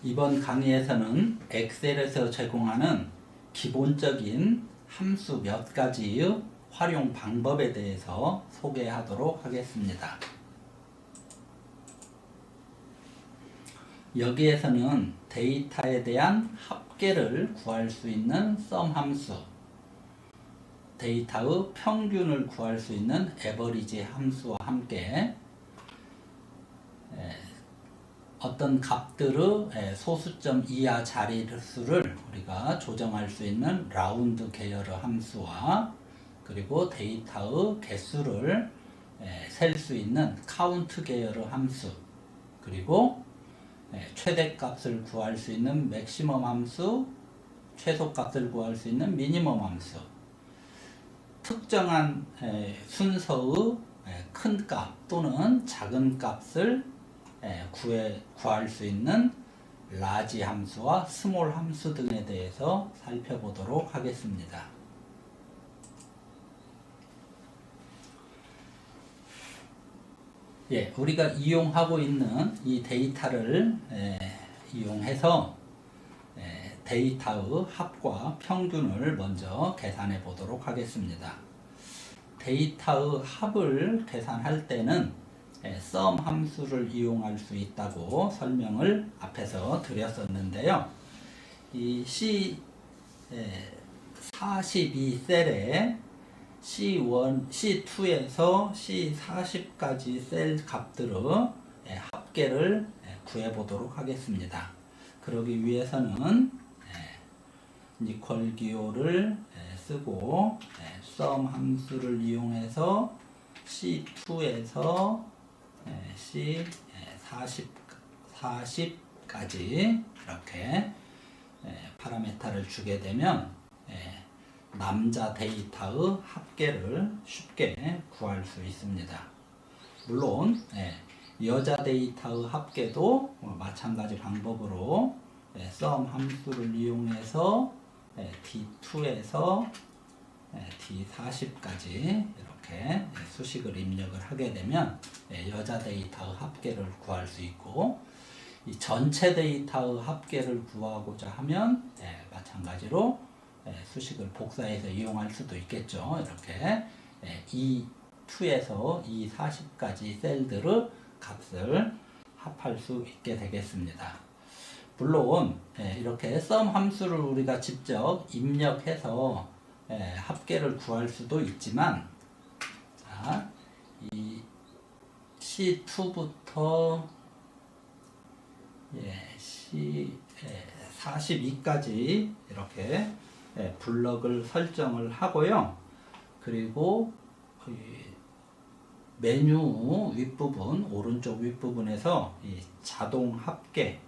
이번 강의에서는 엑셀에서 제공하는 기본적인 함수 몇 가지의 활용 방법에 대해서 소개하도록 하겠습니다. 여기에서는 데이터에 대한 합계를 구할 수 있는 sum 함수, 데이터의 평균을 구할 수 있는 average 함수와 함께 어떤 값들의 소수점 이하 자릿수를 우리가 조정할 수 있는 라운드 계열의 함수와 그리고 데이터의 개수를 셀 수 있는 카운트 계열의 함수, 그리고 최대값을 구할 수 있는 맥시멈 함수, 최소값을 구할 수 있는 미니멈 함수, 특정한 순서의 큰 값 또는 작은 값을 구할 수 있는 라지 함수와 스몰 함수 등에 대해서 살펴보도록 하겠습니다. 우리가 이용하고 있는 이 데이터를 이용해서 데이터의 합과 평균을 먼저 계산해 보도록 하겠습니다. 데이터의 합을 계산할 때는 sum 함수를 이용할 수 있다고 설명을 앞에서 드렸었는데요. 이 C42셀에 C1, C2에서 C40까지 셀 값들의 합계를 구해 보도록 하겠습니다. 그러기 위해서는 니콜 기호를 쓰고 sum 함수를 이용해서 C2에서 C40까지 이렇게 파라미터를 주게 되면 남자 데이터의 합계를 쉽게 구할 수 있습니다. 물론 여자 데이터의 합계도 마찬가지 방법으로 sum 함수를 이용해서 D2에서 D40까지 이렇게 수식을 입력을 하게 되면 여자 데이터의 합계를 구할 수 있고, 이 전체 데이터의 합계를 구하고자 하면 마찬가지로 수식을 복사해서 이용할 수도 있겠죠. 이렇게 E2에서 E40까지 셀들의 값을 합할 수 있게 되겠습니다. 물론 이렇게 sum 함수를 우리가 직접 입력해서 합계를 구할 수도 있지만, 자, 이 C2부터 C42까지 이렇게 블럭을 설정을 하고요. 그리고 메뉴 윗부분, 오른쪽 윗부분에서 이 자동 합계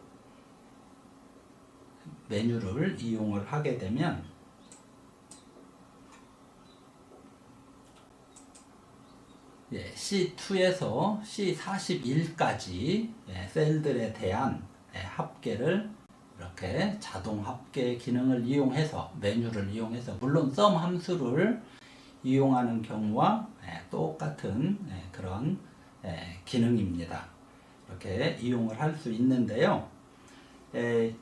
메뉴를 이용을 하게 되면 C2에서 C41까지 셀들에 대한 합계를 이렇게 자동 합계 기능을 이용해서, 메뉴를 이용해서, 물론 sum 함수를 이용하는 경우와 똑같은 그런 기능입니다. 이렇게 이용을 할 수 있는데요.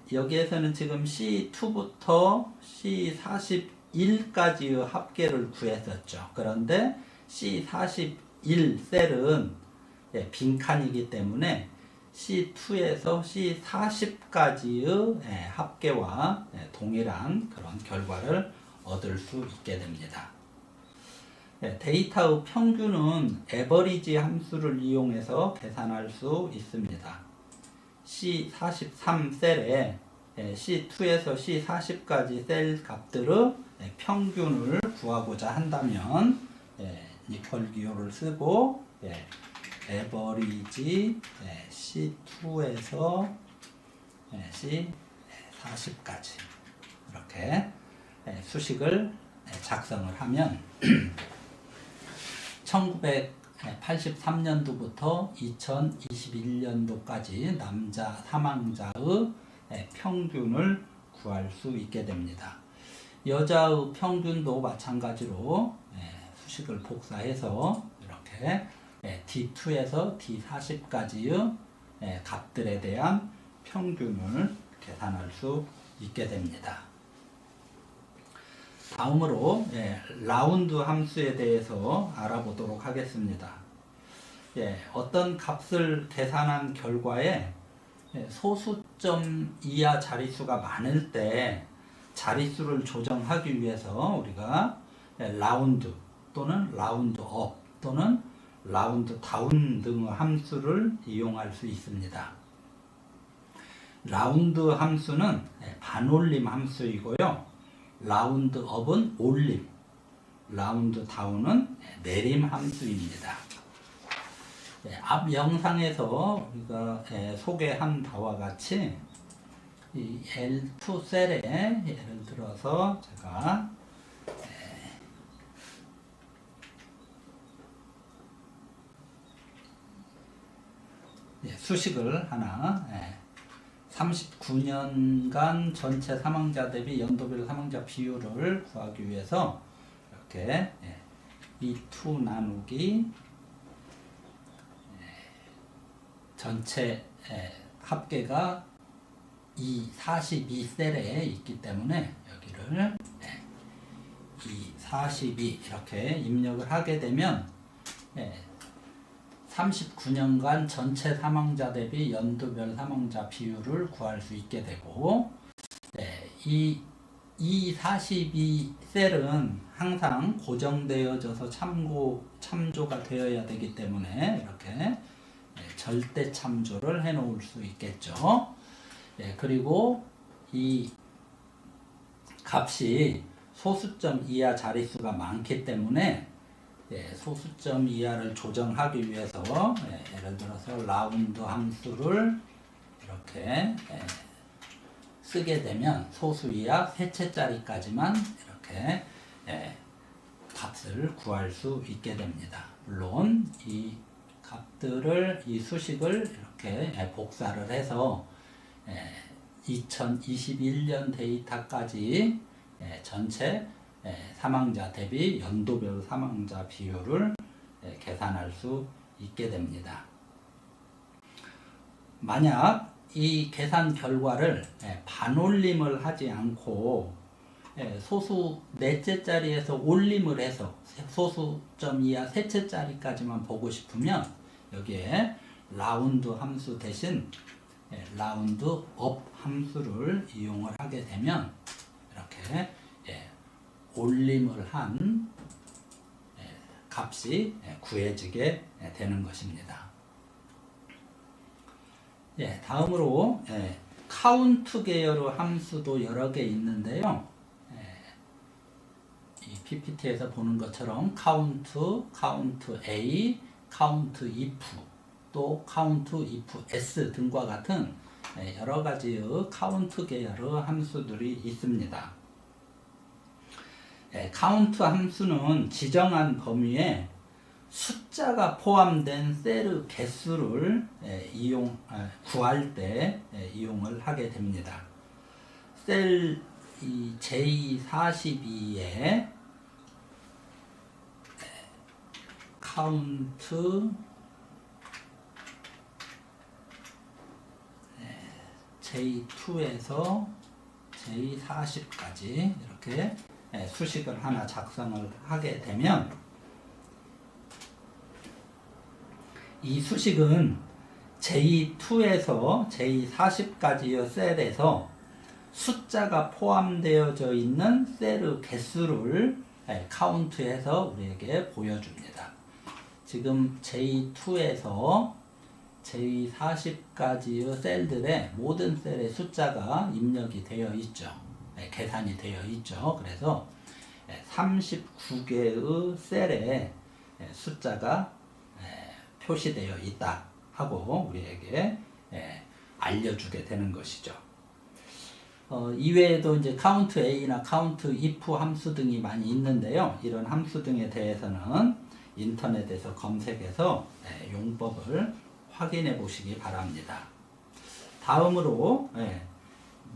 여기에서는 지금 C2부터 C41까지의 합계를 구했었죠. 그런데 C41 셀은 빈칸이기 때문에 C2에서 C40까지의 합계와 동일한 그런 결과를 얻을 수 있게 됩니다. 데이터의 평균은 average 함수를 이용해서 계산할 수 있습니다. C43 셀에 C2에서 C40까지 셀 값들의 평균을 구하고자 한다면 니콜 기호를 쓰고 average C2에서 C40까지 이렇게 수식을 작성을 하면 1983년도부터 2021년도까지 남자 사망자의 평균을 구할 수 있게 됩니다. 여자의 평균도 마찬가지로 수식을 복사해서 이렇게 D2에서 D40까지의 값들에 대한 평균을 계산할 수 있게 됩니다. 다음으로 라운드 함수에 대해서 알아보도록 하겠습니다. 어떤 값을 계산한 결과에 소수점 이하 자릿수가 많을 때 자릿수를 조정하기 위해서 우리가 라운드 또는 라운드 업 또는 라운드 다운 등의 함수를 이용할 수 있습니다. 라운드 함수는 반올림 함수이고요. 라운드 업은 올림, 라운드 다운은 내림 함수입니다. 앞 영상에서 우리가 소개한 바와 같이 이 L2 셀에 예를 들어서 제가 수식을 하나 39년간 전체 사망자 대비 연도별 사망자 비율을 구하기 위해서 이렇게 E2 나누기 전체 합계가 이 42셀에 있기 때문에 여기를 이 42 이렇게 입력을 하게 되면 39년간 전체 사망자 대비 연도별 사망자 비율을 구할 수 있게 되고 이 42셀은 항상 고정되어져서 참조가 되어야 되기 때문에 이렇게 절대 참조를 해 놓을 수 있겠죠. 그리고 이 값이 소수점 이하 자릿수가 많기 때문에 소수점 이하를 조정하기 위해서 예를 들어서 라운드 함수를 이렇게 쓰게 되면 소수 이하 셋째짜리까지만 이렇게 값을 구할 수 있게 됩니다. 물론 이 값들을 이 수식을 이렇게 복사를 해서 2021년 데이터까지 전체 사망자 대비 연도별 사망자 비율을 계산할 수 있게 됩니다. 만약 이 계산 결과를 반올림을 하지 않고 소수 넷째짜리에서 올림을 해서 소수점 이하 셋째짜리까지만 보고 싶으면 여기에 라운드 함수 대신 라운드 업 함수를 이용을 하게 되면 이렇게 올림을 한 값이 구해지게 되는 것입니다. 다음으로 카운트 계열의 함수도 여러 개 있는데요. 이 PPT에서 보는 것처럼 카운트 A, 카운트 if, 또 카운트 if s 등과 같은 여러 가지의 카운트 계열의 함수들이 있습니다. 카운트 함수는 지정한 범위에 숫자가 포함된 셀의 개수를 구할 때 이용을 하게 됩니다. 셀 J42에 카운트 J2에서 J40까지 이렇게 수식을 하나 작성을 하게 되면 이 수식은 J2에서 J40까지의 셀에서 숫자가 포함되어져 있는 셀의 개수를 카운트해서 우리에게 보여줍니다. 지금 J2에서 J40까지의 셀들의 모든 셀의 숫자가 입력이 되어 있죠. 계산이 되어 있죠. 그래서 39개의 셀에 숫자가 표시되어 있다 하고 우리에게 알려주게 되는 것이죠. 이외에도 이제 카운트 A나 카운트 if 함수 등이 많이 있는데요. 이런 함수 등에 대해서는 인터넷에서 검색해서 용법을 확인해 보시기 바랍니다. 다음으로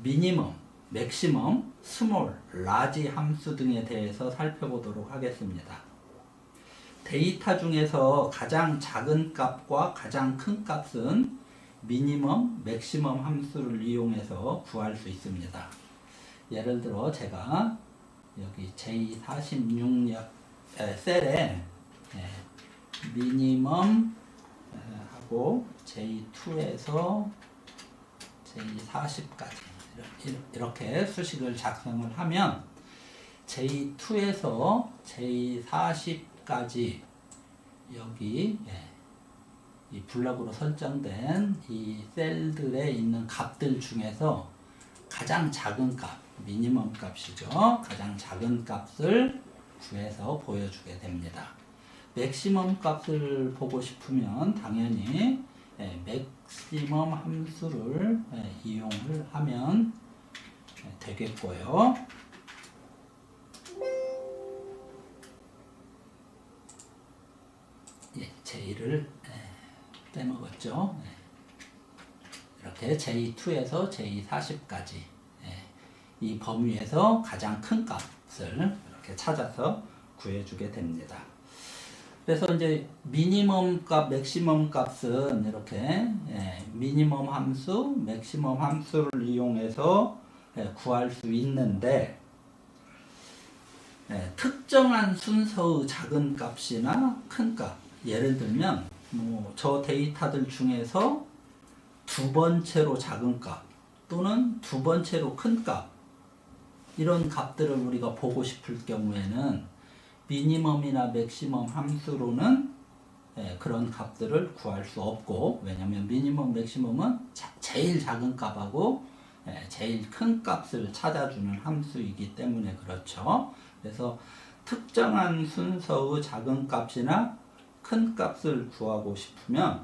미니멈, 맥시멈, 스몰, 라지 함수 등에 대해서 살펴보도록 하겠습니다. 데이터 중에서 가장 작은 값과 가장 큰 값은 미니멈, 맥시멈 함수를 이용해서 구할 수 있습니다. 예를 들어 제가 여기 J46 셀에 미니멈 하고 J2에서 J40까지 이렇게 수식을 작성을 하면 J2에서 J40까지 여기 이 블럭으로 설정된 이 셀들에 있는 값들 중에서 가장 작은 값, 미니멈 값이죠. 가장 작은 값을 구해서 보여주게 됩니다. 맥시멈 값을 보고 싶으면 당연히 맥시멈 함수를 이용을 하면 되겠고요. J를 빼먹었죠. 이렇게 J2에서 J40까지 이 범위에서 가장 큰 값을 이렇게 찾아서 구해주게 됩니다. 그래서 이제 미니멈 값, 맥시멈 값은 이렇게 미니멈 함수, 맥시멈 함수를 이용해서 구할 수 있는데 특정한 순서의 작은 값이나 큰 값, 예를 들면 저 데이터들 중에서 두 번째로 작은 값 또는 두 번째로 큰 값, 이런 값들을 우리가 보고 싶을 경우에는 미니멈이나 맥시멈 함수로는 그런 값들을 구할 수 없고, 왜냐하면 미니멈, 맥시멈은 제일 작은 값하고 제일 큰 값을 찾아주는 함수이기 때문에 그렇죠. 그래서 특정한 순서의 작은 값이나 큰 값을 구하고 싶으면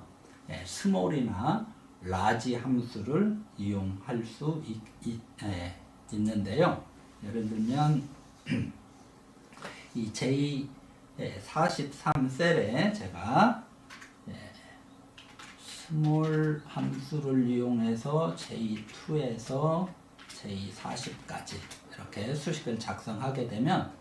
스몰이나 라지 함수를 이용할 수 있는데요. 예를 들면 이 J43 셀에 제가 스몰 함수를 이용해서 J2에서 J40까지 이렇게 수식을 작성하게 되면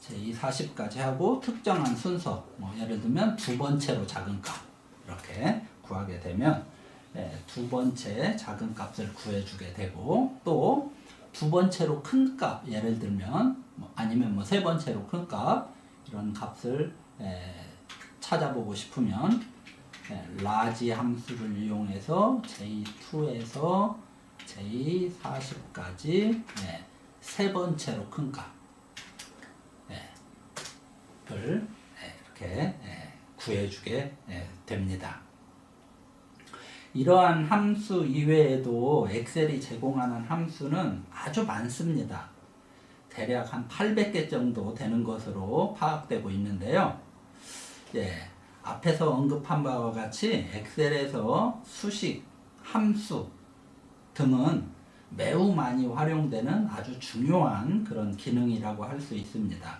J40까지 하고 특정한 순서, 예를 들면 두 번째로 작은 값 이렇게 구하게 되면 두 번째 작은 값을 구해주게 되고, 또 두 번째로 큰 값, 예를 들면 아니면 세 번째로 큰 값, 이런 값을 찾아보고 싶으면 라지 함수를 이용해서 J2에서 J40까지 세 번째로 큰 값을 이렇게 구해주게 됩니다. 이러한 함수 이외에도 엑셀이 제공하는 함수는 아주 많습니다. 대략 한 800개 정도 되는 것으로 파악되고 있는데요. 앞에서 언급한 바와 같이 엑셀에서 수식, 함수 등은 매우 많이 활용되는 아주 중요한 그런 기능이라고 할 수 있습니다.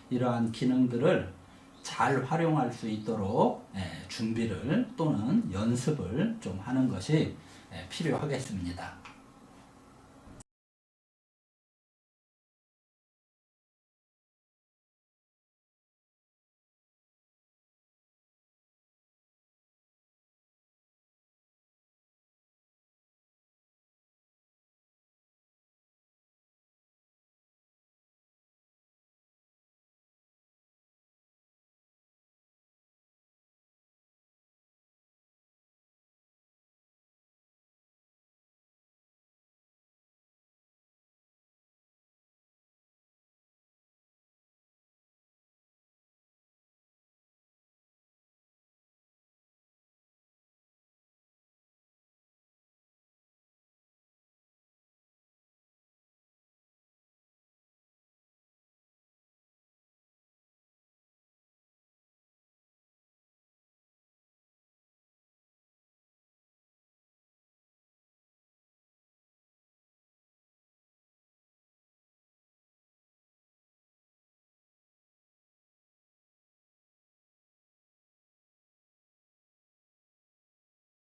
이러한 기능들을 잘 활용할 수 있도록 준비를 또는 연습을 좀 하는 것이 필요하겠습니다.